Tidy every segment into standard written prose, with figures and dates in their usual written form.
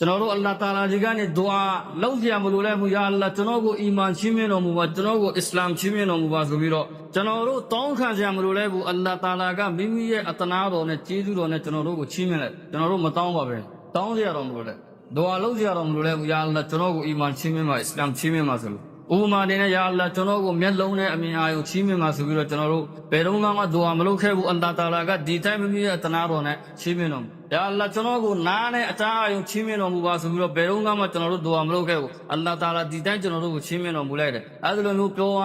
ကျွန်တော်တို့အလ္လာဟ်တာအာလာကြီးကနေဒူအာလုပ်ကြမလို့လဲမူယာအလ္လာဟ်ကျွန်တော်ကိုအီမန်ချင်းမြင်တော်မူပါကျွန်တော်ကိုအစ္စလာမ်ချင်းမြင်တော်မူပါဆိုပြီးတော့ကျွန်တော်တို့တောင်းခံကြမလို့လဲဘူးအလ္လာဟ်တာအာလာကမိမိရဲ့အတနာတော်နဲ့ကျေးဇူးတော်နဲ့ကျွန်တော်တို့ကိုချင်းမြင်လိုက်ကျွန်တော်တို့မတောင်းပါပဲတောင်းကြရတော်မလို့လဲဒူအာလုပ်ကြရတော်မလို့လဲမူယာအလ္လာဟ်ကျွန်တော်ကိုအီမန်ချင်းမြင်ပါအစ္စလာမ်ချင်းမြင်ပါဆိုလို့ဥပမာအနေနဲ့ယာအလ္လာဟ်ကျွန်တော်ကိုမျက်လုံးနဲ့အမြင်အာရုံချင်းမြင်ပါဆိုပြီးတော့ကျွန်တော်တို့ဘယ်တော့မှဒူအာမလုပ်ခဲ့ဘူးအလ္လာဟ်တာအာလာကဒီတိုင်းမိမိရဲ့အတနာတော်နဲ့ချင်းမြင်တော်ယာအလ္လာဟ်ကျွန်တော်ကိုနားနဲ့အတားအာရုံချင်းမြင်တော်မူပါဆိုပြီးတော့ဘယ်တော့မှကျွန်တော်တို့ဒူအာမလုပ်ခဲ့ဘူးအလ္လာဟ်တာအာလာဒီတိုင်းကျွန်တော်တို့ကိုချင်းမြင်တော်မူလိုက်တယ်အဲဒါလိုမျိုးပြောရ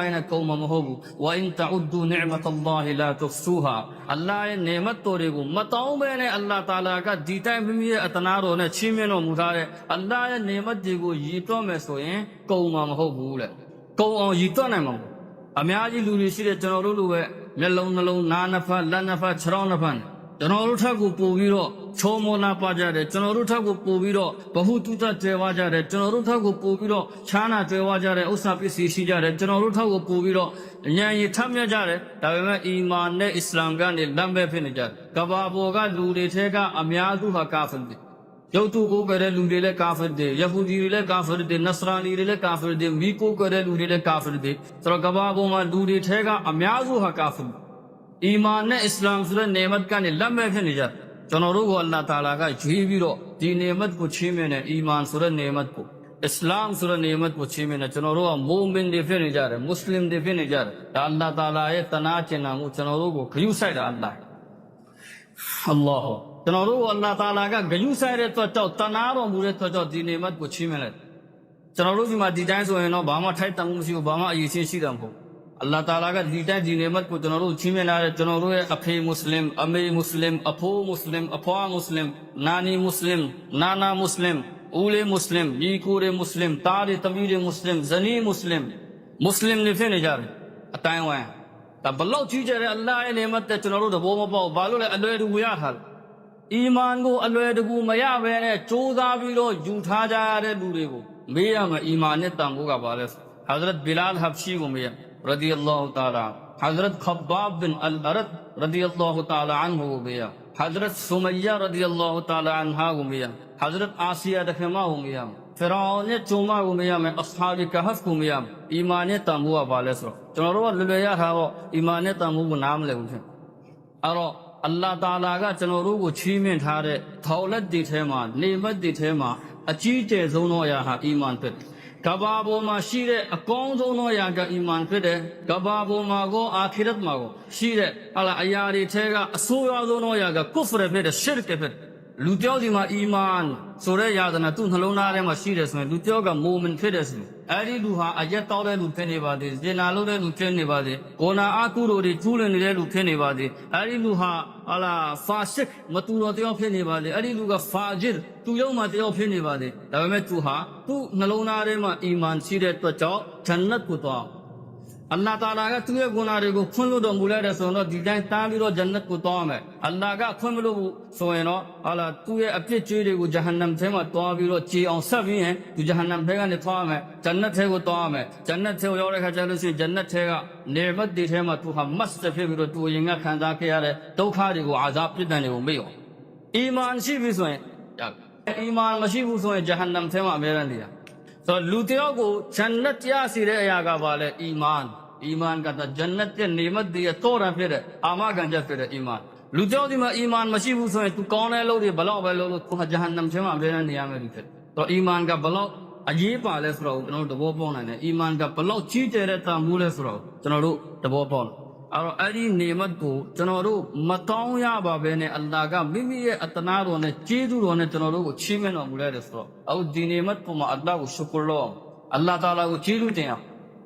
ရင်နဲ့ကုန်မှာမဟုတ်ဘူးဝအင်တအူဒူနိအမတ်အလ္လာဟီလာတုဖ်ဆူဟာအလ္လာဟ်ရဲ့နေမတ်တော်တွေကိုမတောင်းဘဲနဲ့အလ္လာဟ်တာအာလာကဒီတိုင်းမိမိရဲ့အတနာတော်နဲ့ချင်းမြင်တော်မူထားတဲ့အလ္လာဟ်ရဲ့နေမတ်တွေကိုရည်တွက်မယ်ဆိုရင်ကုန်မှာမဟုတ်ဘူးလေကုန်အောင်ရည်တွက်နိုင်မှာအများကြီးလူတွေရှိတဲ့ကျွန်တော်တို့လိုပဲမျက်လုံးနှလုံးနားနှစ်ဖက်လက်နှစ်ဖက်ခြေထောက်နှစ်ဖက်ကျွန်တော်တို့ထက်ကိုပို့ပြီးတော့ချောမောနာပါကြတယ်ကျွန်တော်တို့ထက်ကိုပို့ပြီးတော့ဘဟုတုတကျွဲဝါကြတယ်ကျွန်တော်တို့ထက်ကိုပို့ပြီးတော့ခြားနာကျွဲဝါကြတယ်ဥစ္စာပစ္စည်းရှိကြတယ်ကျွန်တော်တို့ထက်ကိုပို့ပြီးတော့ဉာဏ်ရည်ထပ်မြတ်ကြတယ်ဒါပေမဲ့အီမာန်နဲ့အစ္စလာမ်ကနေလမ်းပဲဖြစ်နေကြတယ်ကဘာပေါ်ကလူတွေထဲကအများစုဟာကာဖီတွေရုပ်တုကိုကြတဲ့လူတွေလည်းကာဖီတွေယဟူဒီတွေလည်းကာဖီတွေနဆရာနီတွေလည်းကာဖီတွေမိကိုကြတဲ့လူတွေလည်းကာဖီတွေဆိုတော့ကဘာပေါ်မှာလူတွေထဲကအများစုဟာကာဖီအီမာန်နဲ့အစ္စလာမ်ဆိုတဲ့နေမတ်ကနေလမ်းမဲ့ဖြစ်နေကြကျွန်တော်တို့ကိုအလ္လာဟ်တာအာလာကရွေးပြီးတော့ဒီနေမတ်ကိုချင်းမြင်တဲ့အီမာန်ဆိုတဲ့နေမတ်ကိုအစ္စလာမ်ဆိုတဲ့နေမတ်ကိုချင်းမြင်တဲ့ကျွန်တော်တို့ကမူမင်တွေဖြစ်နေကြတယ်မွတ်စလင်တွေဖြစ်နေကြတယ်ဒါအလ္လာဟ်တာအာလာရဲ့တနာကျင်နာမှုကျွန်တော်တို့ကိုဂရုစိုက်တာအလ္လာဟ်ကျွန်တော်တို့ကိုအလ္လာဟ်တာအာလာကဂရုစိုက်တဲ့အတွက်ကြောင့်တနာတော်မူတဲ့အတွက်ကြောင့်ဒီနေမတ်ကိုချင်းမြင်လိုက်ကျွန်တော်တို့ဒီမှာဒီတိုင်းဆိုရင်တော့ဘာမှထိုက်တန်မှုမရှိဘူးဘာမှအရေးချင်းရှိတာမဟုတ်အလ္လာဟ်တာအာလာကဒီတိုင်းဒီနေမတ်ကိုကျွန်တော်တို့ချင်းမြင်လာတဲ့ကျွန်တော်တို့ရဲ့အဖေမွတ်စလင်အမေမွတ်စလင်အဖိုးမွတ်စလင်အဖွားမွတ်စလင်နာနီမွတ်စလင်နာနာမွတ်စလင်ဦးလေးမွတ်စလင်ညီကိုတွေမွတ်စလင်တားတွေတမီးတွေမွတ်စလင်ဇနီးမွတ်စလင်မွတ်စလင်တွေဖြစ်နေကြတယ်အတိုင်းဝိုင်းဒါဘလောက်ကြီးကြတဲ့အလ္လာဟ်ရဲ့နေမတ်တဲ့ကျွန်တော်တို့သဘောမပေါက်ဘာလို့လဲအလွယ်တကူရထားတယ်အီမန်ကိုအလွယ်တကူမရဘဲနဲ့ကြိုးစားပြီးတော့ယူထားကြရတဲ့လူတွေကိုမေးရမယ်အီမန်နဲ့တန်ဖိုးကပါလဲဟာဇရတ်ဘီလာလ်ဟဘ်ရှီကိုမေးရرضي الله تعالى حضرت خباب بن الأرد رضي الله تعالى عنه وبيا حضرت سمية رضي الله تعالى عنها وبيا حضرت آسيا رحمه وبيا فرعون چوما وبيا میں اصحاب کہف وبيا ایمان تاموا والے سو چنورو للیا تھا وہ ایمان تاموا کو نام لے اٹھے اور اللہ تعالی کا چنورو کو چھی میں ٹھارے دولت دی تھے ماں نعمت دی تھے ماں اچیتے زونو یا ایمان پہကဘာပေါ်မှာရှိတဲ့အကောင်းဆုံးသောအရာကအီမန်ဖြစ်တယ်။ကဘာပေါ်မှာကိုအာခိရတ်မှာကိုရှိတဲ့အရာတွေထဲကအဆိုးရွားဆုံးသောအရာကကုဖရဖြစ်တယ်ရှစ်ကဖြစ်လူတယောက်ဒီမှာအီမန်ဆိုတဲ့ယာသနာသူ့နှလုံးသားထဲမှာရှိတယ်ဆိုရင်လူတယောက်ကမိုမင်ဖြစ်တယ်ဆိုရင်အဲ့ဒီလူဟာအရက်တောက်တဲ့လူဖြစ်နေပါသေး၊ဇင်နာလုပ်တဲ့လူဖြစ်နေပါသေး၊ကိုနာအကုတို့တွေကျူးလွန်နေတဲ့လူဖြစ်နေပါသေး။အဲ့ဒီလူဟာဖာရှစ်မတူတော်တယောက်ဖြစ်နေပါသေး။အဲ့ဒီလူကဖာဂျစ်သူ့ရုံမှာတယောက်ဖြစ်နေပါသေး။ဒါပေမဲ့သူဟာသူ့နှလုံးသားထဲမှာအီမန်ရှိတဲ့အတွက်ကြောင့်ဂျန်နတ်ကိုသွားအလ္လာဟ်တာအာလာကသူ့ရဲ့ဂုဏ်တွေကိုခွင့်လွှတ်တော်မူလိုက်တဲ့ဆိုတော့ဒီတိုင်းတန်းပြီးတော့ဂျန်နတ်ကိုသွားမယ်အလ္လာဟ်ကခွင့်မလို့ဘူးဆိုရင်တော့သူ့ရဲ့အပြစ်ကြွေးတွေကိုဂျဟန္နမ်ထဲမှာသွားပြီးတော့ကြေအောင်ဆက်ပြီးရင်သူဂျဟန္နမ်ထဲကနေသွားမယ်ဂျန်နတ်ထဲကိုသွားမယ်ဂျန်နတ်ထဲကိုရောက်တဲ့ခါကျလို့ရှိရင်ဂျန်နတ်ထဲကနေမတ်တွေထဲမှာသူဟာမတ်စ်ဖြစ်ပြီးတော့သူရင်ကခံစားခဲ့ရတဲ့ဒုက္ခတွေကိုအာဇာပြစ်ဒဏ်တွေကိုမေ့အောင်အီမန်ရှိပြီဆိုရင်အီမန်မရှိဘူးဆိုရင်ဂျဟန္နမ်ထဲမှာအမြဲတမ်းနေတာဆိုလူတယောက်ကိုဂျန်နတ်တရားစီတဲ့အရာကပါလေအီမန်ईमान का था जन्नत के नेमत दिए तो फिर आमा गंजा फिर ईमान लुचो दी में ईमान मशी बूसो है तू कौन है लो रे बलाओ बलो लो तू जहन्नम से मां बेना निया में फिर तो ईमान का बलाओ अजीब पाले सुराओ चनो डबो पौना ने ईमान का बलाओ चीते रहता मूले सुराओ चनो डबो पौना और अरी नेमत को चनो मताओ या बाबे ने अल्लाह का मिमी ये अतनारो ने चीदू रो ने चनो को छीमे नो मूले सुराओ और दी नेमत को मा अल्लाह को शुक्र लो अल्लाह ताला को चीदू तेया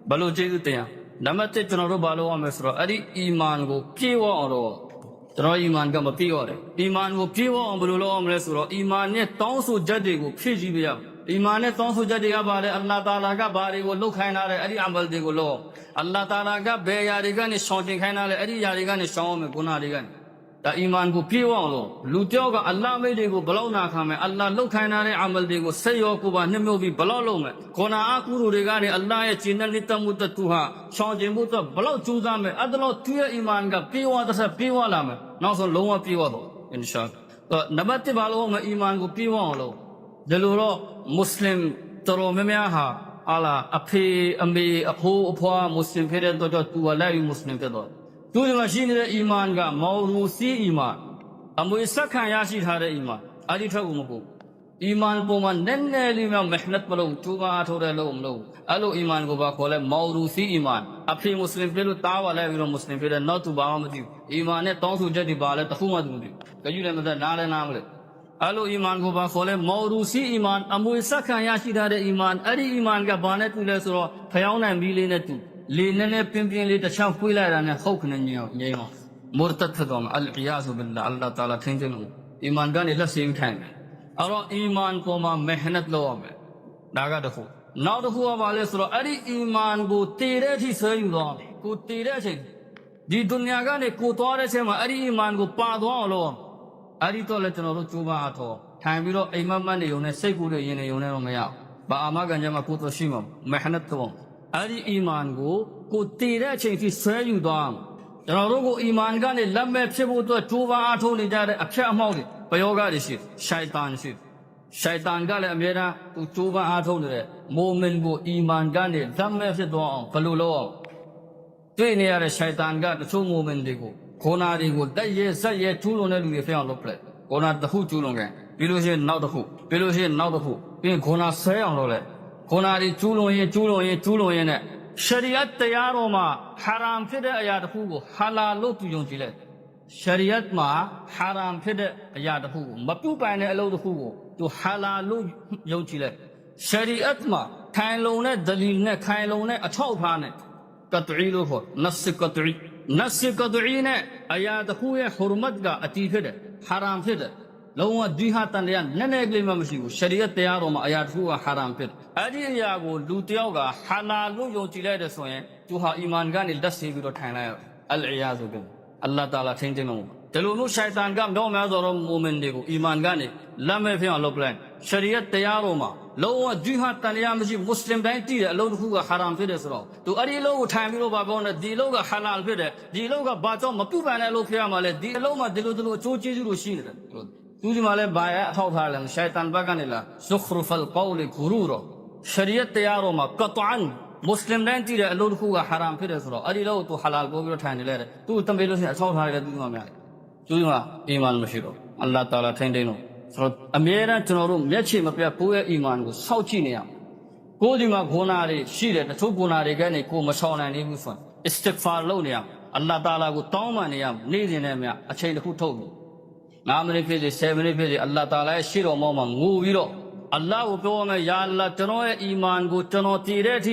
बलो चीदू तेया नमत चुनाव बालो में अरे ईमान को पीवा और चुनाव ईमान का पीवा है ईमान को पीवा बलो अमरे सुरो ईमान ने तौसु जदे को फिजी बिया ईमान ने तौसु जदे का बारे अल्लाह ताला का बारे को लो खाना रे अरे अमल दे को लो अल्लाह ताला का बेयारी का ने शौक खाना रे अरे यारी का ने शौक में गुनाह रे ता ईमान को पीवा लो लुटियो का अल्लाह में दे को बलाउ ना खा में अल्लाह लो खाना रे अमल दे को सयो को बा निम्यो भी बलाउ लो में कोना आकुरु रे गा ने अल्लाह ये चिन्नल नितमु त तुहा शौजे मु त बलाउ चूजा में अदलो तुय ईमान का पीवा त पीवा ला में नौ सो लोवा पीवा दो इंशाअल्लाह तो नबते बालो में ईमान को पीवा लो ဒီလိုတော့မွတ်စလင်တော်တော်များများဟာဟာလာအဖေအမေအဖိုးအဖွားမွတ်စလင်ဖြစ်တဲ့တော့သူကလည်းမွတ်စလင်ဖြစ်တော့သူဒီမှာရှိနေတဲ့အီမန်ကမော်ရူစီအီမန်အမွေဆက်ခံရရှိထားတဲ့အီမန်အဲ့ဒီထက်ကိုမဟုတ်အီမန်ပေါ်မှာနည်းနည်းလေးမှမဟနတ်မလို့ကျူပါထိုးတယ်လို့မလို့အဲ့လိုအီမန်ကိုပါခေါ်လဲမော်ရူစီအီမန်အဖေမွတ်စလင်ဖြစ်လို့တားပါလဲပြီးတော့မွတ်စလင်ဖြစ်တဲ့နောက်သူဘာမှမသိဘူးအီမန်နဲ့တောင်းဆိုချက်တွေပါလဲတခုမှသူမသိဘူးကြည့်လည်းမသက်နားလည်းနားမလဲအဲ့လိုအီမန်ကိုပါခေါ်လဲမော်ရူစီအီမန်အမွေဆက်ခံရရှိထားတဲ့အီမန်အဲ့ဒီအီမန်ကဘာနဲ့တူလဲဆိုတော့ဖျောင်းနိုင်ပြီးလေးနဲ့တူလေနဲ့နဲ့ပြင်းပြင်းလေးတစ်ချောင်းပွေးလိုက်တာနဲ့ဟုတ်ခနဲ့ညင်အောင်မူရတတ်ဖြစ်သွားမှာအလ်အီယာဇူဘင်လာအလ္လာဟ်တာလာထင်းခြင်းလို့အီမန်ကနေလက်စီထိုင်တယ်အဲ့တော့အီမန်ပေါ်မှာမဟနတ်လုပ်ရမယ်ဒါကတခုနောက်တစ်ခုကဘာလဲဆိုတော့အဲ့ဒီအီမန်ကိုတည်တဲ့အထိဆွဲယူတော့ကိုတည်တဲ့အချိန်ဒီဒုညကနေကိုသွားတဲ့အချိန်မှာအဲ့ဒီအီမန်ကိုပါသွားအောင်လုပ်အဲ့ဒီတော့လည်းကျွန်တော်တို့ကြိုးပမ်းအထောထိုင်ပြီးတော့အိမ်မက်မက်နေုံနဲ့စိတ်ကူးတွေရင်နေုံနဲ့တော့မရဘာအာမခံချက်မှာကိုတော့ရှိမှာမဟနတ်တော့အဲ့ဒီအီမန်ကိုတည်တဲ့အချိန်ထိဆွဲယူသွားကျွန်တော်တို့ကိုအီမန်ကနေလက်မဲ့ဖြစ်ဖို့အတွက်ကြိုးပမ်းအထောနေကြတဲ့အဖြတ်အမှောက်တွေပယောဂတွေရှိရှိုက်တန်ရှိရှိုက်တန်ကလည်းအမြဲတမ်းသူကြိုးပမ်းအားထုတ်နေတဲ့မိုမင်ကိုအီမန်ကနေလက်မဲ့ဖြစ်သွားအောင်ဘယ်လိုလုပ်အောင်တွေ့နေရတဲ့ရှိုက်တန်ကတချို့မိုမင်တွေကိုခေါနာတွေကိုတက်ရဲဆက်ရဲကျူးလွန်တဲ့လူတွေဖျက်အောင်လုပ်ပလိုက်ခေါနာတစ်ခုကျူးလွန်ခဲ့ပြီးလို့ရှိရင်နောက်တစ်ခုပြီးလို့ရှိရင်နောက်တစ်ခုပြီးရင်ခေါနာဆဲအောင်လုပ်လိုက်ခေါနာတွေကျူးလွန်ရင်နဲ့ရှရီယတ်တရားတော်မှာဟာရမ်ဖြစ်တဲ့အရာတစ်ခုကိုဟာလာလို့သူယုံကြည်လိုက်ရှရီယတ်မှာဟာရမ်ဖြစ်တဲ့အရာတစ်ခုကိုမပြုတ်ပိုင်တဲ့အလုပ်တစ်ခုကိုသူဟာလာလို့ယုံကြည်လိုက်ရှရီယတ်မှာခိုင်လုံတဲ့ဒလီနဲ့ခိုင်လုံတဲ့အထောက်အထားနဲ့ကတ်အီလို့ခေါ်နတ်ကတ်အီနဲ့အရာတစ်ခုရဲ့ဟူရမတ်ကအတီးဖြစ်တယ်ဟာရမ်ဖြစ်တယ်လုံးဝဒီဟာတန်တရားနည်းနည်းကလေးမှမရှိဘူးရှရီယတ်တရားတော်မှာအရာတစ်ခုကဟာရမ်ဖြစ်အဲ့ဒီအရာကိုလူတယောက်ကဟာလာလို့ယုံကြည်လိုက်တဲ့ဆိုရင်သူဟာအီမန်ကနေလက်ဆေးပြီးတော့ထိုင်လိုက်အလ်အီယာဇူဘင်အလ္လာဟ်တာလာထင်းတယ်လို့ဒီလိုမျိုးရှိုင်တန်ကမြောက်များစွာသောမိုမင်တွေကိုအီမန်ကနေလက်မဲ့ဖြစ်အောင်လုပ်ပလိုက်ရှရီယတ်တရားတော်မှာလုံးဝဒီဟာတန်တရားမရှိမွတ်စလင်တိုင်းတည်တဲ့အလုပ်တစ်ခုကဟာရမ်ဖြစ်တယ်ဆိုတော့သူအဲ့ဒီအလုပ်ကိုထိုင်ပြီးတော့ဘာပြောလဲဒီအလုပ်ကဟာလာဖြစ်တယ်ဒီအလုပ်ကဘာကြောင့်မပြုတ်ပန်တဲ့အလုပ်ဖြစ်ရမှာလဲဒီအလုပ်မှာဒီလိုအကျိုးကျေးဇူးတွေရှိနေတယ်သူဒီမှာလဲဘာရအထောက်ထားလဲရှိုင်တန်ဘက်ကနေလာဇုခရဖ်ကောလ်ဂူရူရရှရီယတ်တရားတော်မှာကတ်အန်မွတ်စလင်တိုင်းတည်တဲ့အလုပ်တစ်ခုကဟာရမ်ဖြစ်တယ်ဆိုတော့အဲ့ဒီလို့သူဟာလာကိုပြီးတော့ထိုင်နေလဲသူတံပေးလို့ရှိရင်အထောက်ထားရတယ်သူဒီမှာများသူဒီမှာအီမန်မရှိတော့အလ္လာဟ်တာလာထိုင်တယ်လို့ဆိုတော့အမြဲတမ်းကျွန်တော်တို့မျက်ခြေမပြတ်ကိုယ့်ရဲ့အီမန်ကိုစောင့်ကြည့်နေရအောင်ကိုယ်ဒီမှာဂုဏတွေရှိတယ်တချို့ဂုဏတွေကနေကိုယ်မဆောင်နိုင်ဘူးဆိုရင်အစ္စတစ်ဖာလုပ်နေရအောင်အလ္လာဟ်တာလာကိုတောင်းပန်နေရအောင်နေ့စဉ်နဲ့မြအချိန်တစ်ခုထုတ်လို့9 မိနစ်ဖြစ်စေ10 မိနစ်ဖြစ်စေအလ္လာဟ်တာလာရဲ့ရှေ့တော်မှာငိုပြီးတော့အလ္လာဟ်ကိုပြောရမယ်ယာအလ္လာဟ်ကျွန်တော်ရဲ့အီမန်ကိုကျွန်တော်တည်တဲ့အထိ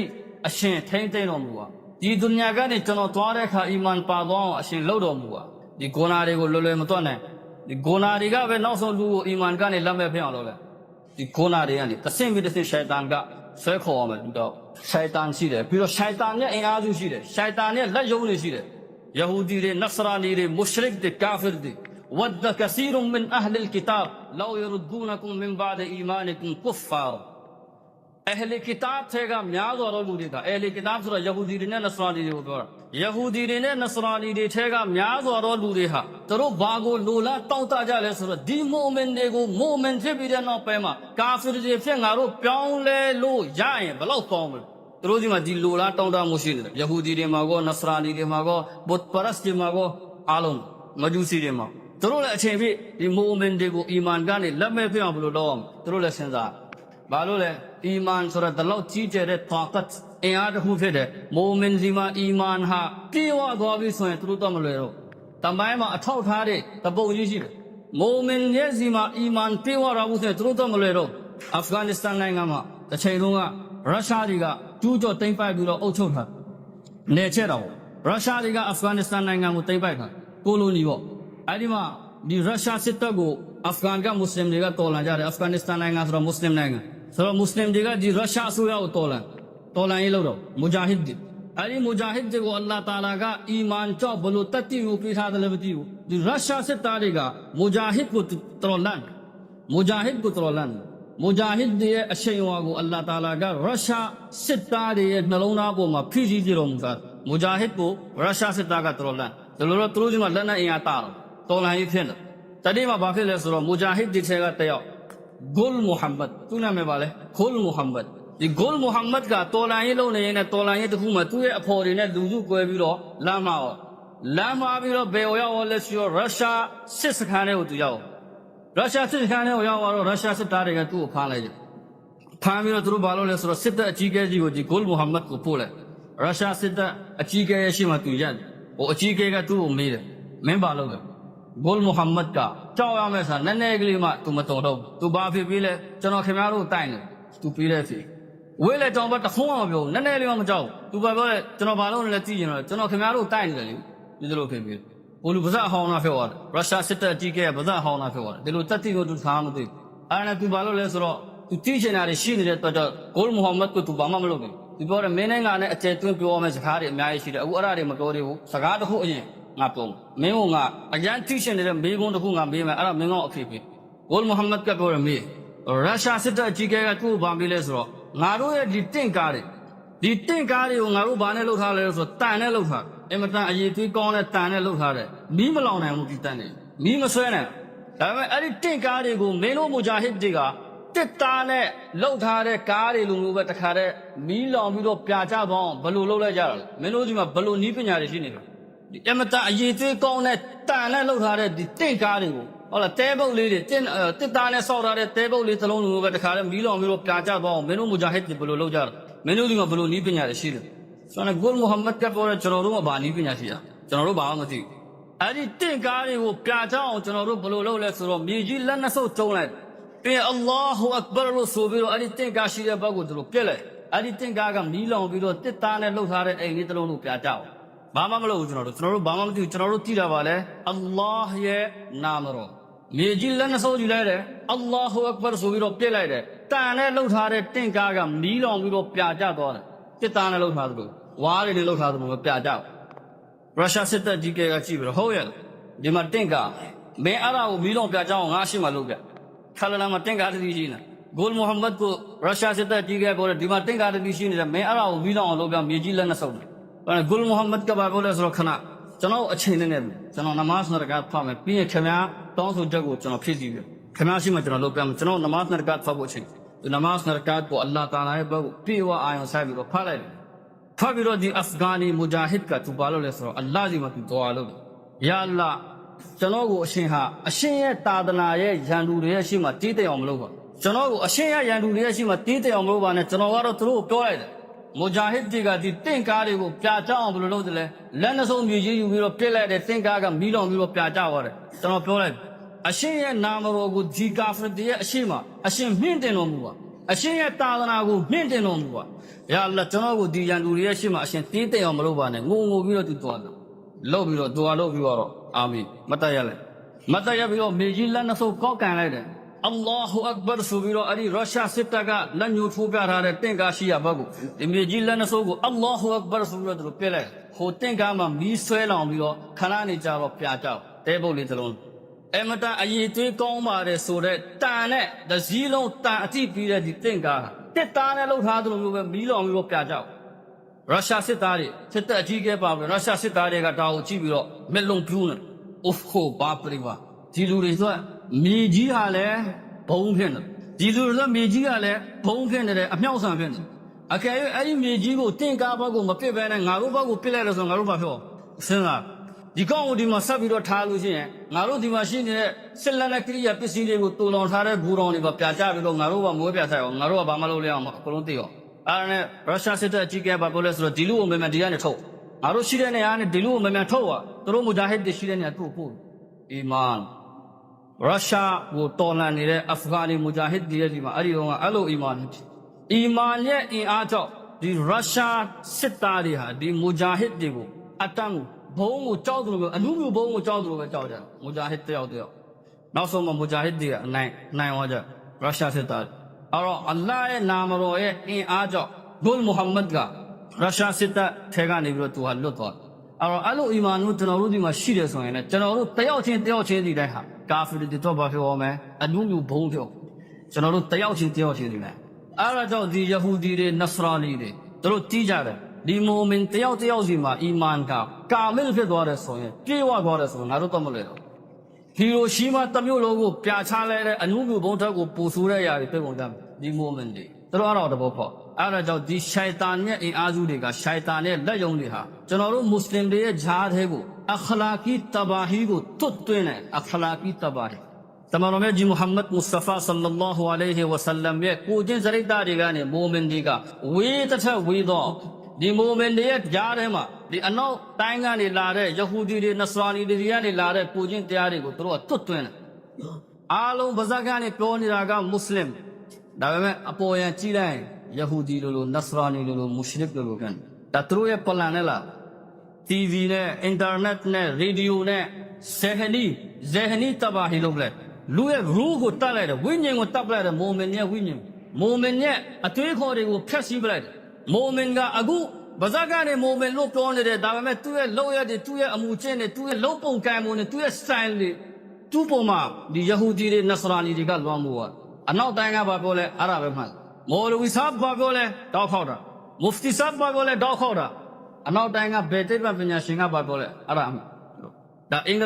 အရှင်ထိမ့်သိမ့်တော်မူပါဒီဒုညကနေကျွန်တော်သွားတဲ့အခါအီမန်ပါသွားအောင်အရှင်လှုပ်တော်မူပါဒီဂုဏတွေကိုလွယ်လွယ်မတွက်နိုင်ဒီဂုဏတွေကပဲနောက်ဆုံးလူကိုအီမန်ကနေလက်မဲ့ဖြစ်အောင်လုပ်လိုက်ဒီဂုဏတွေကနေတဆင့်ပြီးတဆင့်ရှိုင်တန်ကဆွဲခေါ်အောင်မယ်တော့ရှိုင်တန်ရှိတယ်ပြီးတော့ရှိုင်တန်ရဲ့အင်အားစုရှိတယ်ရှိုင်တန်ရဲ့လက်ယုံတွေရှိတယ်ယဟူဒီတွေနဆရာနီတွေမုရှရစ်တွေကာဖီရ်တွေود كثير من أهل الكتاب لو يردونكم من بعد إيمانكم كفار أهل الكتاب تيغا مياد ورلو ديتا أهل الكتاب سورة يهودي دينا نصراني دي ودورا يهودي دينا نصراني دي تيغا مياد ورلو ديها ترو باغو لولا توتا جالي سورة دي مؤمن ديگو مؤمن في بيدنا پيما كافر دي في نارو پیاؤں لے لو جائیں بلاو قوم ترو دي ما دي لولا توتا مشين يهودي دي ماغو نصراني دي ماغو بت پرست دي ماغو عالم مجوسي دي ماغوသူတို့လည်းအချိန်ပြည့်ဒီမိုမင်တွေကိုအီမန်ကနေလက်မဲ့ပြအောင်ဘယ်လိုလုပ်အောင်သူတို့လည်းစဉ်းစားဘာလို့လဲအီမန်ဆိုတဲ့လောက်ကြီးကျယ်တဲ့တာကတ်အင်အားတစ်ခုဖြစ်တဲ့မိုမင်စီမှာအီမန်ဟာပြေဝသွားပြီဆိုရင်သူတို့တော့မလွယ်တော့တမိုင်းမှာအထောက်ထားတဲ့တပုံကြီးရှိတယ်မိုမင်ရဲ့စီမှာအီမန်ပြေဝတာဘူးဆိုရင်သူတို့တော့မလွယ်တော့အာဖဂန်နစ္စတန်နိုင်ငံမှာတစ်ချိန်လုံးကရုရှားတွေကကျူးကျော်သိမ်းပိုက်ပြီးတော့အုပ်ချုပ်ထားနေချက်တော့ရုရှားတွေကအာဖဂန်နစ္စတန်နိုင်ငံကိုသိမ်းပိုက်ထားကိုလိုနီပေါ့အဲ့ဒီမှာဒီရုရှားစစ်တပ်ကိုအာဖဂန်ကမွတ်စလင်တွေကတော်လှန်ကြတယ်အာဖဂန်နစ္စတန်နိုင်ငံဆိုတော့မွတ်စလင်နိုင်ငံဆိုတော့မွတ်စလင်တွေကဒီရုရှားအစိုးရကိုတော်လှန်ရေးလုပ်တော့မူဂျာဟစ်တွေအဲ့ဒီမူဂျာဟစ်တွေကိုအလ္လာဟ်တာလာကအီမန်ကြောင့်ဘလို့တတ်တိကိုပေးထားတယ်လည်းမသိဘူးဒီရုရှားစစ်သားတွေကမူဂျာဟစ်ကိုတော်လှန်မူဂျာဟစ်တွေရဲ့အရှိန်အဝါကိုအလ္လာဟ်တာလာကရုရှားစစ်သားတွေရဲ့နှလုံးသားပေါ်မှာဖိစီးကြတော်မူတာမူဂျာဟစ်ကိုရုရှားစစ်သားကတော်လှန်ဒါလိုတော့သူတို့ကလက်နက်အင်အားတာတော့တော်လှန်ရေးဖြစ်တယ်တတိယမှာဘာဖြစ်လဲဆိုတော့မူဂျာဟစ်ဒီထဲကတယောက် ဂုလ်မုဟမ္မဒ်သူနာမည်ပါလေဂုလ်မုဟမ္မဒ်ဒီဂုလ်မုဟမ္မဒ်ကတော်လန်ရေးလုံးနေရင်တော်လန်ရေးတစ်ခုမှသူ့ရဲ့အဖော်တွေနဲ့လူစုကွဲပြီးတော့လမ်းမှာပြီးတော့ဘယ်ရောက်လဲဆိုတော့ရုရှားစစ်စခန်းတွေကိုသူရောက်ရုရှားစစ်စခန်းတွေကိုရောက်တော့ရုရှားစစ်သားတွေကသူ့ကိုဖမ်းလိုက်တယ်ဖမ်းပြီးတော့သူတို့ဘာလုပ်လဲဆိုတော့စစ်တပ်အကြီးအကဲကြီးကိုဒီဂုလ်မုဟမ္မဒ်ကိုပို့လိုက်ရုရှားစစ်တပ်အကြီးအကဲရဲ့ရှိမှသူရတယ်အကြီးအကဲကသူ့ကိုမေးတယ်မင်းဘာလုပ်လဲဂုလ်မုဟမ္မဒ်ကကြောက်ရမယ်ဆိုတာနည်းနည်းကလေးမှသူမတော်တော့သူဘာဖြစ်ပြီးလဲကျွန်တော်ခင်ဗျားတို့တိုင်တယ်သူပြီးလဲဖြစ်ဝေးလေတောင်ဘက်တခုံးအောင်ပြောနည်းနည်းလေးမှမကြောက်သူဘာပြောလဲကျွန်တော်ဘာလုပ်လဲသိကျင်တော့ကျွန်တော်ခင်ဗျားတို့တိုင်နေတယ်လေဒီလိုဖြစ်ပြီးဘိုလ်လူပါဇက်အဟောင်းနာဖြစ်သွားတယ်ရုရှားစစ်တပ်အကြီးအကဲပါဇက်အဟောင်းနာဖြစ်သွားတယ်ဒီလိုတက်တိကိုသူထားမသိအဲ့ဒါသူဘာလုပ်လဲဆိုတော့သူသိချင်တာတွေရှိနေတဲ့အတွက်တော့ဂုလ်မုဟမ္မဒ်ကိုသူဘာမှမလုပ်ဘူးသူပြောတယ်မင်းနဲ့ငါနဲ့အကျယ်တွင်းပြောရမယ့်စကားတွေအများကြီးရှိတယ်အခုအဲ့ဒါတွေမပြောသေးဘူးစကားတစ်ခုအရင်ငါပြောမင်းကငါအရန်သိချင်နေတဲ့မေးခွန်းတစ်ခုငါမေးမယ်အဲ့ဒါမင်းကအဖြစ်ဖြစ်ဂုလ်မုဟမ္မဒ်ကပြောတယ်မေးရုရှားစစ်တပ်အကြီးအကဲကသူ့ကိုဘာမေးလဲဆိုတော့ငါတို့ရဲ့ဒီတင့်ကားတွေကိုငါတို့ဘာနဲ့လှုပ်ထားလဲဆိုတော့တန်နဲ့လှုပ်ထားအင်မတန်အရေးသွေးကောင်းတဲ့တန်နဲ့လှုပ်ထားတယ်မီးမလောင်နိုင်ဘူးဒီတန်တွေမီးမဆွဲနိုင်ဒါပေမဲ့အဲ့ဒီတင့်ကားတွေကိုမင်းတို့မူဂျာဟစ်တွေကတစ်သားနဲ့လှုပ်ထားတဲ့ကားတွေလိုမျိုးပဲတခါတည်းမီးလောင်ပြီးတော့ပြာကျသွားအောင်ဘယ်လိုလုပ်လိုက်ကြတာလဲမင်းတို့ဒီမှာဘယ်လိုနည်းပညာတွေရှိနေလဲဒီအမတန်အရေးသေးကောင်းတဲ့တန်နဲ့လှုပ်ထားတဲ့ဒီတင့်ကားတွေကိုဟုတ်လားတဲပုတ်လေးတွေတစ်သားနဲ့ဆောက်ထားတဲ့တဲပုတ်လေးတစ်လုံးလိုမျိုးပဲတခါတည်းမီးလောင်ပြီးတော့ပြာကျသွားအောင်မင်းတို့မူဂျာဟစ်တွေဘယ်လိုလုပ်ကြတာမင်းတို့ဒီမှာဘယ်လိုနည်းပညာတွေရှိလဲဆိုတော့ဂုလ်မုဟမ္မဒ်ကပြောတဲ့ကျွန်တော်တို့ကဘာနည်းပညာရှိတာကျွန်တော်တို့ဘာမှမသိဘူးအဲ့ဒီတင့်ကားတွေကိုပြာကျအောင်ကျွန်တော်တို့ဘယ်လိုလုပ်လဲဆိုတော့မြေကြီးလက်နှစ်ဆုပ်ကျုံလိုက်ပြီးအလ္လာဟူအက်ဘာလို့ဆိုပြီးတော့အဲ့ဒီတင့်ကားရှိတဲ့ဘက်ကိုသူတို့ပြက်လိုက်အဲ့ဒီတင့်ကားကမီးလောင်ပြီးတော့တစ်သားနဲ့လှုပ်ထားတဲ့အိမ်လေးတစ်လုံးကိုပြာကျအောင်ဘာမှမလုပ်ဘူးကျွန်တော်တို့ဘာမှမသိဘူးကျွန်တော်တို့ကြည့်တာပါလေအလ္လာဟ်ရဲ့နာမတော်မြေကြီးလက်နှစ်ဆုပ်ကြည့်လိုက်တယ်အလ္လာဟူအက်ဘာဆိုပြီးတော့ပြက်လိုက်တယ်တန်နဲ့လှုပ်ထားတဲ့တင့်ကားကမီးလောင်ပြီးတော့ပြာကျသွားတယ်တစ်သားနဲ့လှုပ်ထားသလိုဝါးတွေနဲ့လှုပ်ထားသလိုပဲပြာကျရုရှားစစ်တပ်ကြီးကကြည့်ပြီးတော့ဟုတ်ရဲ့ဒီမှာတင့်ကားမင်းအဲ့ဒါကိုမီးလောင်ပြာကျအောင်ငါရှိမှလုပ်ပြခါလလာမှာတင့်ကားတည်းရှိနေဂုလ်မုဟမ္မဒ်ကိုရုရှားစစ်တပ်ကြီးကပြောတယ်ဒီမှာတင့်ကားတည်းရှိနေတယ်မင်းအဲ့ဒါကိုမီးလောင်အောင်လုပ်ပြမြေကြီးလက်နဲ့ဆုပ်တယ်ဂုလ်မုဟမ္မဒ်ကဘာပြောလဲဆိုတော့ခဏကျွန်တော်အချိန်နဲ့ကျွန်တော်နမတ်နဲ့တကားဖတ်မယ်ပြီးရင်ခင်ဗျားတောင်းဆိုချက်ကိုကျွန်တော်ဖြည့်ဆည်းပြီခင်ဗျားရှိမှကျွန်တော်လုပ်ပြမယ်ကျွန်တော်နမတ်နဲ့တကားဖတ်ဖို့အချိန်ဒီနမတ်နဲ့တကားကိုအလ္လာဟ်တာအာလာရဲ့ဘက်ကိုပြေဝအာရုံစိုက်ပြီးတော့ဖတ်လိုက်တယ်ဖတ်ပြီးတော့ဒီအာဖဂန်မူဂျာဟစ်ကသူဘာလုပ်လဲဆိုတော့အလ္လာဟ်ကြီးမှာသူတော်လုပ်တယ်ယာအလ္လာဟ်ကျွန်တော်ကိုအရှင်ရဲ့တာသနာရဲ့ရန်သူတွေရဲ့ရှိမှတီးတဲ့အောင်မလုပ်ပါကျွန်တော်ကိုအရှင်ရဲ့ရန်သူတွေရဲ့ရှိမှတီးတဲ့အောင်မလုပ်ပါနဲ့ကျွန်တော်ကတော့သူတို့ကိုပြောလိုက်တယ်မူဂျာဟစ်တွေကဒီတင့်ကားတွေကိုပြာကျအောင်ဘယ်လိုလုပ်တယ်လဲလက်နှစုံမြေကြီးယူပြီးတော့ပြစ်လိုက်တဲ့တင့်ကားကမီးလောင်ပြီးတော့ပြာကျသွားတယ်ကျွန်တော်ပြောလိုက်အရှင်ရဲ့နာမတော်ကိုဒီကာဖရတွေရဲ့အရှင်မြင့်တင်တော်မူပါအရှင်ရဲ့တာသနာကိုမြင့်တင်တော်မူပါယာအလ္လာဟ်ကျွန်တော်ကိုဒီရန်သူတွေရဲ့ရှိမှအရှင်တီးတဲ့အောင်မလုပ်ပါနဲ့ငိုပြီးတော့သူတော်တယ်လုပ်ပြီးတော့ဒွါလုပ်ပြီးတော့အာမင်မတရလိုက်မတရပြီးတော့မြေကြီးလက်နှစုပ်ကောက်ကန်လိုက်တယ်အလ္လာဟူအက်ဘာဆိုပြီးတော့အဲ့ဒီရုရှားစစ်တပ်ကလက်ညှိုးထိုးပြထားတဲ့တင့်ကားရှိရဘက်ကိုဒီမြေကြီးလက်နှစုပ်ကိုအလ္လာဟူအက်ဘာဆိုပြီးတော့သူတို့ပြစ်လိုက်ဟိုတင့်ကားမှာမီးဆွဲလောင်ပြီးတော့ခဏနေကြတော့ပြာကျတဲပုတ်လေးတစ်လုံးအမတန်အရေးသွေးကောင်းပါတယ်ဆိုတဲ့တန်နဲ့တစည်းလုံးတန်အတိပြီးတဲ့ဒီတင့်ကားတစ်သားနဲ့လှုပ်ထားသလိုမျိုးပဲမီးလောင်ပြီးတော့ပြာကျရုရှားစစ်သားတွေစစ်တပ်အကြီးအကဲပါပြီးရုရှားစစ်သားတွေကတာကိုကြည့်ပြီးတော့မျက်လုံးပြူးနေအိုးဟိုဘာပရိပါဒီလူတွေဆိုမြေကြီးဟာလည်းဘုံဖြစ်နေဒီလူတွေဆိုမြေကြီးကလည်းဘုံဖြစ်နေတယ်အမြောက်ဆန်ဖြစ်နေအကယ်၍အဲ့ဒီမြေကြီးကိုတင့်ကားဘက်ကိုမပစ်ဘဲနဲ့ငါတို့ဘက်ကိုပစ်လိုက်လို့ဆိုငါတို့ဘာဖြစ်စဉ်းစားဒီကောင်ကိုဒီမှာဆက်ပြီးတော့ထားလို့ရှိရင်ငါတို့ဒီမှာရှိနေတဲ့စစ်လက်နက်ကိရိယာပစ္စည်းတွေကိုတူလောင်ထားတဲ့ဘူတော်တွေပါပြာကျပြီးတော့ငါတို့ကမွေးပြဆိုင်အောင်ငါတို့ကဘာမှလုပ်လဲအောင်အကုန်လုံးသိရောအဲ့ဒါနဲ့ရုရှားစစ်တပ်အကြီးအကဲဘာပြောလဲဆိုတော့ဒီလူကိုမြန်ဒီကနေထုတ်ငါတို့ရှိတဲ့နေရာနဲ့ဒီလူကိုမြန်ထုတ်อ่ะသူတို့မူဂျာဟစ်တွေရှိတဲ့နေရာသူ့ပို့အီမန်ရုရှားကိုတော်လှန်နေတဲ့အာဖဂန်မူဂျာဟစ်တွေရဲ့ဒီမှာအဲ့ဒီတော့အဲ့လိုအီမန်ရဲ့အင်အားကြောင့်ဒီရုရှားစစ်သားတွေဟာဒီမူဂျာဟစ်တွေကိုအတန်းဘုံကိုကြောက်တယ်လို့အနုမြူဘုံကိုကြောက်တယ်လို့ပဲကြောက်ကြတယ်မူဂျာဟစ်တယောက်နောက်ဆုံးမှာမူဂျာဟစ်တွေကအနိုင်သွားကြရုရှားစစ်သားအဲ့တော့အလ္လာဟ်ရဲ့နာမတော်ရဲ့အင်အားကြောင့်ဂုလ်မုဟမ္မဒ်ကရုရှားစစ်တပ်ထဲကနေပြီးတော့သူဟာလွတ်သွားအဲ့လိုအီမန်ကိုကျွန်တော်တို့ဒီမှာရှိတယ်ဆိုရင်လည်းကျွန်တော်တို့တယောက်ချင်းဒီတိုင်းဟာကာဖီတွေတော့ဘာဖြစ်အောင်မလဲအနုမြူဘုံဖြစ်ကျွန်တော်တို့တယောက်ချင်းဒီတိုင်းအဲ့ဒါကြောင့်ဒီယဟူဒီတွေနဆရာနီတွေသူတို့တီးကြတယ်ဒီမိုမင်တယောက်စီမှာအီမန်ကကာမစ်ဖြစ်သွားတယ်ဆိုရင်ပြေဝသွားတယ်ဆိုရင်ငါတို့တော့မလွယ်တော့ ဟီရိုရှီမာတမျိုးလုံးကိုပြချလိုက်တဲ့အနုမြဘုံထက်ကိုပူဆူတဲ့ຢာတွေပြပုံကြမယ်ဒီ moment တွေသူတို့အဲ့တော့တဘောပေါ့အဲ့ဒါကြောင့်ဒီရှိုင်တန်ရဲ့အင်အားစုတွေကရှိုင်တန်ရဲ့လက်ယုံတွေဟာကျွန်တော်တို့မွတ်စလင်တွေရဲ့ဂျားတဲ့ကိုအခလာကီတဘာဟီကိုတွတ်တွင်းတဲ့အခလာကီတဘာဟီတမန်တော်မြတ်ကြီးမုဟမ္မဒ်မုစတဖာဆလ္လာလာဟူအလိုင်ဟီဝဆလမ်ရဲ့ကိုချင်းစရိတ်သားတွေကနေမိုမင်တွေကဝေးတစ်ထက်ဝေးတော့ဒီမိုမင်တွေရဲ့ဂျားထဲမှာဒီအနောက်တိုင်းကနေလာတဲ့ယဟူဒီတွေနဆရာနီတွေကနေလာတဲ့ကိုချင်းတရားတွေကိုသူတို့ကတွတ်တွင်းတယ်အားလုံးဗဇက်ကနေပြောနေတာကမွတ်စလင်ဒါပေမဲ့အပေါ်ယံကြည့်လိုက်ယဟူဒီလိုနဆရာနီလိုမုရှရစ်လိုကန်ဒါသူတို့ရဲ့ပလန်နဲ့လား TV နဲ့အင်တာနက်နဲ့ရေဒီယိုနဲ့ဇဟနီတဘာဟီလုပ်လိုက်လူရဲ့ရူးကိုတတ်လိုက်တယ်ဝိညာဉ်ကိုတတ်ပလိုက်တယ်မိုမင်ရဲ့ဝိညာဉ်မိုမင်ရဲ့အသွေးခေါ်တွေကိုဖျက်ဆီးပလိုက်တယ်မိုမင်ကအခုဗဇက်ကနေမိုမင်လို့ပြောနေတယ်ဒါပေမဲ့သူ့ရဲ့လောက်ရတဲ့သူ့ရဲ့အမှုချင်းတွေသူ့ရဲ့လုံပုံကံမှုနဲ့သူ့ရဲ့ style တွေသူ့ပုံမှာဒီယဟူဒီတွေနဆရာနီတွေကလွှမ်းမိုးသွားအနောက်တိုင်းကဘာပြောလဲအဲ့ဒါပဲမှန်မော်လဝီဆာဘ်ဘာပြောလဲတောက်ခေါက်တာမုဖတီဆာဘ်ဘာပြောလဲတောက်ခေါက်တာအနောက်တိုင်းကဘယ်တိတ်ပညာရှင်ကဘာပြောလဲအဲ့ဒါဒါအင်္ဂ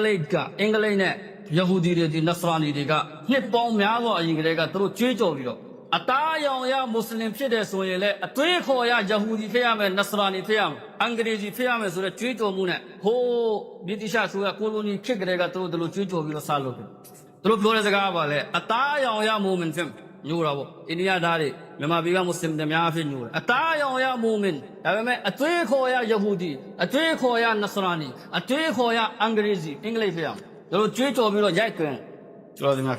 လိပ်နဲ့ယဟူဒီတွေဒီနဆရာနီတွေကနှစ်ပေါင်းများစွာအရင်ကတည်းကသူတို့ကြွေးကြော်ပြီးတော့အသားရောင်ရမွတ်စလင်ဖြစ်တဲ့ဆိုရင်လည်းအသွေးခေါ်ရယဟူဒီဖြစ်ရမယ်နဆရာနီဖြစ်ရမယ်အင်္ဂလိပ်ဖြစ်ရမယ်ဆိုတဲ့ကြွေးကြော်မှုနဲ့ဟိုးဗြိတိရှဆိုရကိုလိုနီခေတ်ကတည်းကသူတို့ကြွေးကြော်ပြီးတော့စားလို့တယ်သူတို့ပြောတဲ့စကားပါလေအသားရောင်ရမိုမင်ဖြစ်ညို့တာပေါ့အိန္ဒိယသားတွေမြန်မာပြည်ကမွတ်စလင်တွေများဖြစ်ညို့တယ်အသားရောင်ရမိုမင်ဒါပေမဲ့အသွေးခေါ်ရယဟူဒီအသွေးခေါ်ရနဆရာနီအသွေးခေါ်ရအင်္ဂလိပ်ဖြစ်ရမယ်တို့ကြွေးကြော်ပြီးတော့ရိုက်သွင်းကျွန်တော်ဒီမှာ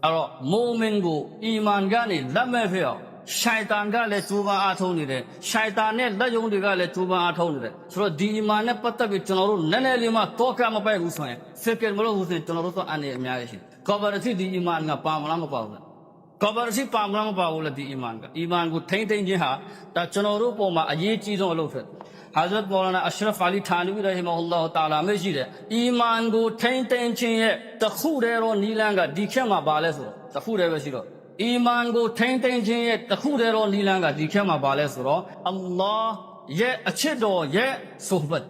အဲ့တော့မိုမင်ကိုအီမန်ကနေလက်မဲ့ဖြစ်အောင်ရှိုင်တန်ကလည်းကျိုးပန်းအားထုတ်နေတယ်ရှိုင်တန်နဲ့လက်ယုံတွေကလည်းကျိုးပန်းအားထုတ်နေတယ်ဆိုတော့ဒီအီမန်နဲ့ပတ်သက်ပြီးကျွန်တော်တို့နည်းနည်းလေးမှတော့ကမပိုက်ဘူးဆိုရင်စက်ကမလို့ဘူးဆိုရင်ကျွန်တော်တို့တော့အနေအများကြီးရှိကော်ဘာရတီဒီအီမန်ကပါမလားမပါဘူးကော်ဘာရတီပါမလားမပါဘူးလေဒီအီမန်ကအီမန်ကိုထိမ့်သိမ့်ခြင်းဟာဒါကျွန်တော်တို့ပုံမှာအရေးကြီးဆုံးအလုပ်ဖြစ်Hazrat Maulana Ashraf Ali Thanwi rahimahullah ta'ala မရှိတယ်အီမန်ကိုထိမ့်သိမ့်ခြင်းရဲ့တခုတည်းတော့နီလန်းကဒီခေတ်မှာပါလဲဆိုတော့တခုတည်းပဲရှိတော့အီမန်ကိုထိမ့်သိမ့်ခြင်းရဲ့တခုတည်းတော့နီလန်းကဒီခေတ်မှာပါလဲဆိုတော့အလ္လာဟ်ရဲ့အချစ်တော်ရဲ့ဆိုဘတ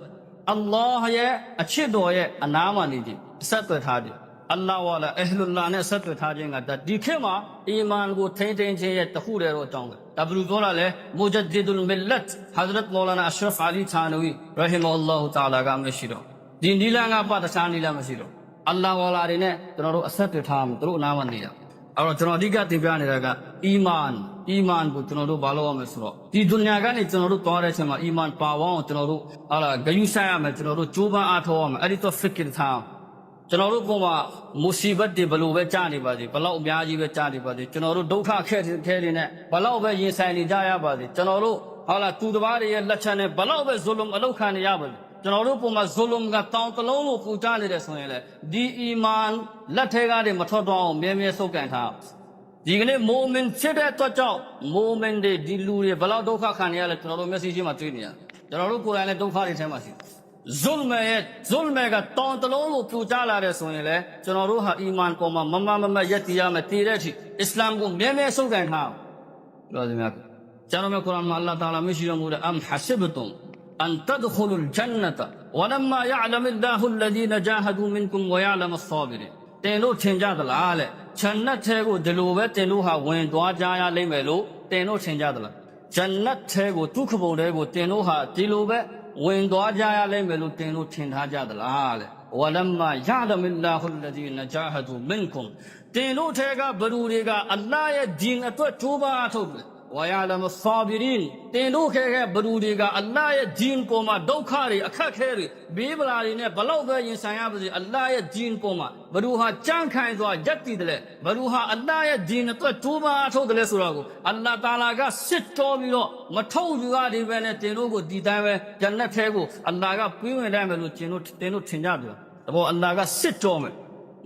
်အလ္လာဟ်ရဲ့အချစ်တော်ရဲ့အနားမှာနေတယ်ဆက်သွယ်ထားတယ်အလ္လာဟ်ဝါလာအဟ်လူလာနဲ့ဆက်သွယ်ထားခြင်းကဒီခေတ်မှာအီမန်ကိုထိမ့်သိမ့်ခြင်းရဲ့တခုတည်းတော့အကြောင်းပဲဒါဘယ်လိုပြောလာလဲမူဂျဒ်ဒီဒ်မီလတ် Hazrat Maulana Ashraf Ali Thanwi rahimahullah ta'ala ကမရှိတော့ဒီနီလန်းကပတ်တခြားနီလန်းမရှိတော့အလ္လာဟ်ဝါလာတွေနဲ့ကျွန်တော်တို့အဆက်တွေ့ထားမယ်သူတို့အနားမှာနေကြအဲ့တော့ကျွန်တော်အဓိကသင်ပြနေတာကအီမန်ကိုကျွန်တော်တို့ဘာလို့ရမလဲဆိုတော့ဒီဒုညကနေကျွန်တော်တို့သွားတဲ့အချိန်မှာအီမန်ပါဝအောင်ကျွန်တော်တို့ဟာလာဂယုဆိုင်ရမယ်ကျွန်တော်တို့ကြိုးပမ်းအားထုတ်ရမယ်အဲ့ဒီတော့ fikr ထားကျွန်တော်တို့ပုံမှာမူစီဘတ်တွေဘလို့ပဲကြားနေပါစေဘလောက်အများကြီးပဲကြားနေပါစေကျွန်တော်တို့ဒုက္ခခဲတွေနဲ့ဘလောက်ပဲရင်ဆိုင်နေကြရပါစေကျွန်တော်တို့ဟာလာသူတစ်ပါးတွေရဲ့လက်ချက်နဲ့ဘလောက်ပဲဇွလုံအလောက်ခံနေရပါစေကျွန်တော်တို့ပုံမှာဇွလုံကတောင်းတလုံးလို့ပူကြနေတယ်ဆိုရင်လေဒီအီမန်လက်ထဲကနေမထွက်တော့အောင်မြဲမြဲစုပ်ကန်ထားဒီကနေ့မိုမင်ဖြစ်တဲ့အတွက်ကြောင့်မိုမင်တွေဒီလူတွေဘလောက်ဒုက္ခခံနေရလဲကျွန်တော်တို့မျက်စိချင်းမှာတွေ့နေရတယ်ကျွန်တော်တို့ကိုယ်တိုင်လည်းဒုက္ခတွေထဲမှာရှိဇွလ်မဲကတောင်းတလုံးလို့ပူကြလာတယ်ဆိုရင်လေကျွန်တော်တို့ဟာအီမန်ပေါ်မှာမရက်တည်ရမယ်တည်တဲ့အထိအစ္စလာမ်ကိုမြဲမြဲစုပ်ကန်ထားပြောစမြတ်ကျွန်တော်တို့ကုရ်အာန်မှာအလ္လာဟ်တာအာလာမရှိတော်မူတဲ့အမ်ဟဆဘတုမ်အန်တဒခူလုလ်ဂျန်နတဝလမ္မာယအလမ်အလ္လာဟူလ္လဇီနဂျာဟဒူမင်ကွမ်ဝယအလမ်အဆာဘီရင်တင်တို့ထင်ကြသလားလေဂျန်နတ်ထဲကိုဒီလိုပဲတင်တို့ဟာဝင်သွားကြရလိမ့်မယ်လို့တင်တို့ထင်ကြသလားဂျန်နတ်ထဲကိုဒုက္ခဘုံထဲကိုတင်တို့ဟာဒီလိုပဲဝင်သွားကြရလိမ့်မယ်လို့တင်တို့ထင်ထားကြသလားလေဝလမ္မာယအလမ်အလ္လာဟူလ္လဇီနဂျာဟဒူမင်ကွမ်တင်တို့ထဲကဘသူတွေကအလ္လာဟ်ရဲ့ဒီန်အတွက်ကြိုးပမ်းအားထုတ်တယ်ဝယအလမ်အဆာဘီရင်တင်တို့ခဲဘသူတွေကအလ္လာဟ်ရဲ့ဒီန်ပေါ်မှာဒုက္ခတွေအခက်ခဲတွေဘေးပလာတွေနဲ့ဘလောက်ပဲရင်ဆိုင်ရပါစေအလ္လာဟ်ရဲ့ဒီန်ပေါ်မှာဘသူဟာကြမ်းခိုင်စွာယက်တည်တယ်ဘသူဟာအလ္လာဟ်ရဲ့ဒီန်အတွက်ကြိုးပမ်းအားထုတ်တယ်ဆိုတော့ကိုအလ္လာဟ်တာလာကစစ်တော်ပြီးတော့မထုတ်ယူရဒီပဲနဲ့တင်တို့ကိုဒီတိုင်းပဲဂျန်နတ်ထဲကိုအလ္လာဟ်ကပြင်းဝင်တိုင်းပဲလို့တင်တို့ထင်ကြတယ်ဒါပေါ်အလ္လာဟ်ကစစ်တော်မယ်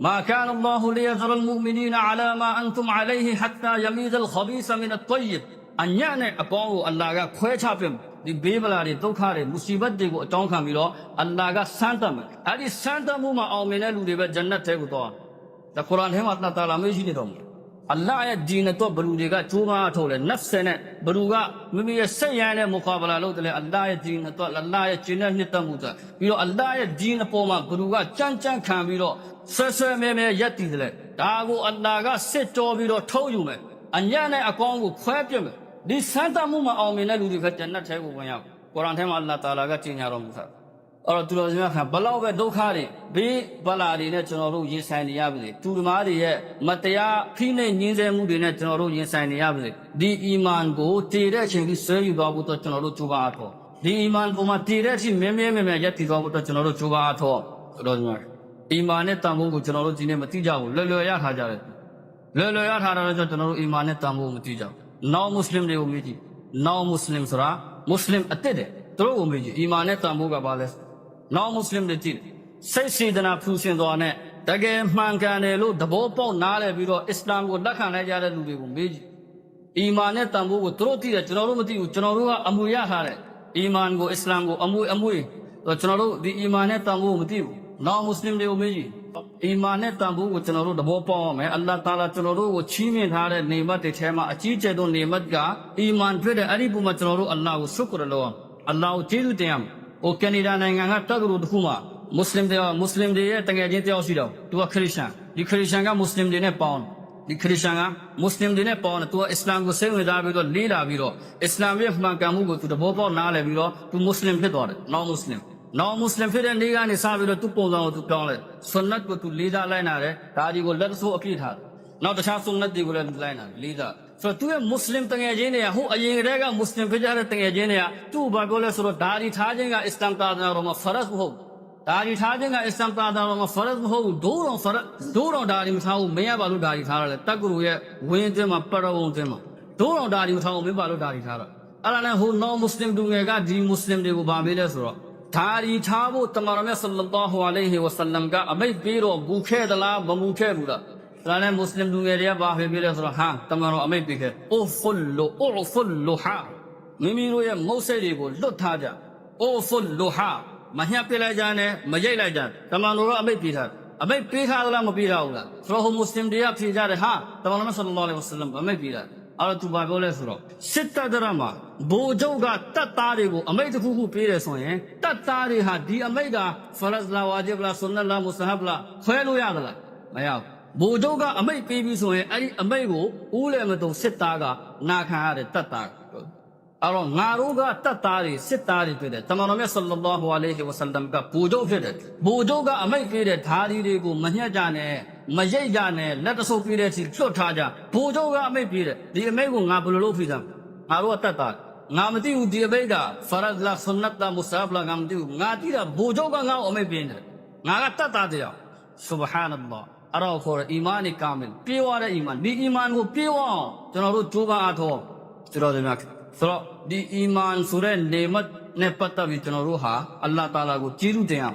ما كان الله ليذر المؤمنين على ما أنتم عليه حتى يميز الخبيث من الطيب အညံ့နဲ့အပေါင်းကိုအလ္လာဟ်ကခွဲခြားပြမယ်ဒီဘေးပလာတွေဒုက္ခတွေမူစီဘတ်တွေကိုအတောင်းခံပြီးတော့အလ္လာဟ်ကစမ်းသပ်မယ်အဲ့ဒီစမ်းသပ်မှုမှာအောင်မြင်တဲ့လူတွေပဲဂျန်နတ်ထဲကိုသွားဒါကုရ်အာန်ထဲမှာတာလာမရှိနေတော့ဘူးအလ္လာဟ်ရဲ့ဒီနဲ့တော့ဘလူတွေကကြိုးပမ်းအထုတ်လဲနဖ်ဆနဲ့ဘလူကမိမိရဲ့စိတ်ရမ်းတဲ့မူကာဘလာလုပ်တယ်အလ္လာဟ်ရဲ့ဒီနဲ့တော့အလ္လာဟ်ရဲ့ကျင့်တဲ့နှစ်သက်မှုတွေပြီးတော့အလ္လာဟ်ရဲ့ဒီနဲ့ပေါ်မှာဘလူကကြမ်းခံပြီးတော့ ဆွဲမဲရက်တည်တယ်ဒါကိုအလ္လာဟ်ကစစ်တော်ပြီးတော့ထုတ်ယူမယ်အညံ့နဲ့အကောင်းကိုခွဲပြစ်မယ်ဒီစမ်းသပ်မှုမှာအောင်မြင်တဲ့လူတွေကဂျန်နတ်ထဲကိုဝင်ရောက်ကုရ်အာန်ထဲမှာအလ္လာဟ်တာအာလာကကြေညာတော်မူတာအဲ့တော့သူတော်စင်များဘလောက်ပဲဒုက္ခတွေဘေးဗလာတွေနဲ့ကျွန်တော်တို့ရင်ဆိုင်နေရပါစေသူဓမ္မတွေရဲ့မတရားဖိနှိပ်ညှင်းဆဲမှုတွေနဲ့ကျွန်တော်တို့ရင်ဆိုင်နေရပါစေဒီအီမန်ကိုတည်တဲ့အချိန်ကြီးဆွဲယူသွားဖို့တော့ကျွန်တော်တို့ကြိုးပမ်းအားထုတ်ဒီအီမန်ကိုမှတည်တဲ့အချိန်မြဲရက်တည်သွားဖို့တော့ကျွန်တော်တို့ကြိုးပမ်းအားထုတ်တော်စင်များအီမန်နဲ့တန်ဖိုးကိုကျွန်တော်တို့ဒီနေ့မသိကြဘူးလွယ်ရထားကြတယ်လွယ်ရထားတော့ကျွန်တော်တို့အီမန်နဲ့တန်ဖိုးမသိကြဘူးနောက်မွတ်စလင်တွေကိုမေးကြည့်နောက်မွတ်စလင်ဆိုတာမွတ်စလင်အစ်စ်တယ်သူတို့ကိုမေးကြည့်အီမန်နဲ့တန်ဖိုးကဘာလဲနောက်မွတ်စလင်တွေကြည့်စိတ်စေတနာဖြူစင်သွားနဲ့တကယ်မှန်ကန်တယ်လို့သဘောပေါက်နားလည်ပြီးတော့အစ္စလာမ်ကိုလက်ခံလိုက်ကြတဲ့လူတွေကိုမေးကြည့်အီမန်နဲ့တန်ဖိုးကိုသူတို့သိတယ်ကျွန်တော်တို့မသိဘူးကျွန်တော်တို့ကအမွေရထားတယ်အီမန်ကိုအစ္စလာမ်ကိုအမွေကျွန်တော်တို့ဒီအီမန်နဲ့တန်ဖိုးကိုမသိဘူးနောက်မွတ်စလင်တွေကိုမေးကြည့်အီမန်နဲ့တန်ဖိုးကိုကျွန်တော်တို့သဘောပေါက်အောင်မယ်အလ္လာဟ်တာအာလာကျွန်တော်တို့ကိုချီးမြှင့်ထားတဲ့နေမတ်တွေထဲမှာအကြီးကျယ်ဆုံးနေမတ်ကအီမန်ဖြစ်တဲ့အဲ့ဒီပုံမှာကျွန်တော်တို့အလ္လာဟ်ကိုရှုကရလို့အလ္လာဟ်ကိုကျေးဇူးတင်ရမယ်။ဟိုကနေဒါနိုင်ငံကတက္ကသိုလ်တစ်ခုမှာမွတ်စလင်တွေရဲ့တကယ်ချင်းတယောက်ရှိတော့သူကခရစ်ယာန်ဒီခရစ်ယာန်ကမွတ်စလင်တွေနဲ့ပေါင်းဒီခရစ်ယာန်ကမွတ်စလင်တွေနဲ့ပေါင်းတယ်သူကအစ္စလာမ်ကိုစိတ်ဝင်စားပြီးတော့လေးလာပြီးတော့အစ္စလာမ်ရဲ့မှန်ကန်မှုကိုသူသဘောပေါက်နားလည်ပြီးတော့သူမွတ်စလင်ဖြစ်သွားတယ်နောက်မွတ်စလင်ဖြစ်တဲ့နေ့ကနေစပြီးတော့သူပုံစံကိုသူပြောင်းလိုက်ဆွန်နတ်ကိုသူလေးစားလိုက်နာတယ်ဒါဒီကိုလက်ဆိုးအပြည့်ထားတယ်နောက်တခြားဆွန်နတ်တွေကိုလည်းလိုက်နာလေးစားဆိုတော့သူရဲ့မွတ်စလင်တငယ်ချင်းတွေကဟိုအရင်ကတည်းကမွတ်စလင်ဖြစ်ကြတဲ့တငယ်ချင်းတွေကသူ့ဘာပြောလဲဆိုတော့ဒါဒီထားခြင်းကအစ္စလာမ်သာသနာတော်မှာဖရတ်မဟုတ်ဒါဒီထားခြင်းကအစ္စလာမ်သာသနာတော်မှာဖရတ်မဟုတ်ဒိုးတော်ဒါဒီမထားဘူးမင်းရပါလို့ဒါဒီထားရတယ်တက္ကသိုလ်ရဲ့ဝင်းအတွင်းမှာပရဝုံအတွင်းမှာဒိုးတော်ဒါဒီမထားဘူးမင်းပါလို့ဒါဒီထားတာအဲ့ဒါနဲ့ဟိုနော်မွတ်စလင်လူငယ်ကဒီမွတ်စလင်တွေကိုဗာပေးလဲဆိုတော့ဒါဒီထားဖို့တမန်တော်မြတ်ဆလ္လာလာဟူအလိုင်ဟီဝါဆလမ်ကအမိတ်ပေးတော့ဘူးခဲ့သလားမမူခဲ့ဘူးလားဒါနဲ့မွတ်စလင်လူငယ်တွေကဘာဖြစ်ပြီးလဲဆိုတော့ဟာတမန်တော်အမိတ်ပေးခဲ့အိုဖုလ်ဟာမိမိတို့ရဲ့မုတ်ဆိတ်တွေကိုလွတ်ထားကြအိုဖုလ်ဟာမညှပ်ပြလိုက်ကြနဲ့မရိတ်လိုက်ကြတမန်တော်ကအမိတ်ပေးထားအမိတ်ပေးထားသလားမပေးထားဘူးလားဆိုတော့ဟိုမွတ်စလင်တွေကဖြေကြတယ်ဟာတမန်တော်မြတ်ဆလ္လာလာဟူအလိုင်ဝါဆလမ်အမိတ်ပေးထားအဲ့တော့သူဘာပြောလဲဆိုတော့စစ်တပ်ဒရမှာဘိုလ်ချုပ်ကတပ်သားတွေကိုအမိတ်တစ်ခုပေးတယ်ဆိုရင်တပ်သားတွေဟာဒီအမိတ်ကဖရတ်လာဝါဂျစ်လာဆွန်နတ်လာမုဆဟဘလာခွဲလို့ရသလားမရဘူးဘိုလ်ချုပ်ကအမိတ်ပေးပြီးဆိုရင်အဲ့ဒီအမိတ်ကိုဦးလည်းမတုံစစ်သားကနာခံရတဲ့တပ်သားအဲ့တော့ငါတို့ကတပ်သားတွေစစ်သားတွေတွေ့တယ်တမန်တော်မြတ်ဆလ္လာလာဟူအလိုင်ဟီဝါဆလမ်ကဘိုလ်ချုပ်ဖြစ်တယ်ဘိုလ်ချုပ်ကအမိတ်ပေးတဲ့ဓာရီတွေကိုမညှက်ကြနဲ့မရိတ်ကြနဲ့လက်တဆုပ်ပြတဲ့အထိလွတ်ထားကြဘိုလ်ချုပ်ကအမိတ်ပေးတယ်ဒီအမိတ်ကိုငါဘယ်လိုလုပ်ဖိစမ်းငါတို့ကတတ်တာငါမသိဘူးဒီအမိတ်ကဖရတ်လာဆွန်နတ်တာမုဆာဖလာငါမသိဘူးငါသိတာဘိုလ်ချုပ်ကငါ့ကိုအမိတ်ပေးတယ်ငါကတတ်တာတရားဆူဘဟာနလ္လာအဲ့တော့ခေါ်အီမာနီကာမင်ပြေဝတဲ့အီမန်ဒီအီမန်ကိုပြေဝအောင်ကျွန်တော်တို့ကြိုးပမ်းအားထုတ်ကျွန်တော်တို့များဆိုတော့ဒီအီမန်ဆိုတဲ့နေမတ်နဲ့ပတ်သက်ပြီးကျွန်တော်တို့ဟာအလ္လာဟ်တာအာလာကိုကျေးဇူးတင်ရ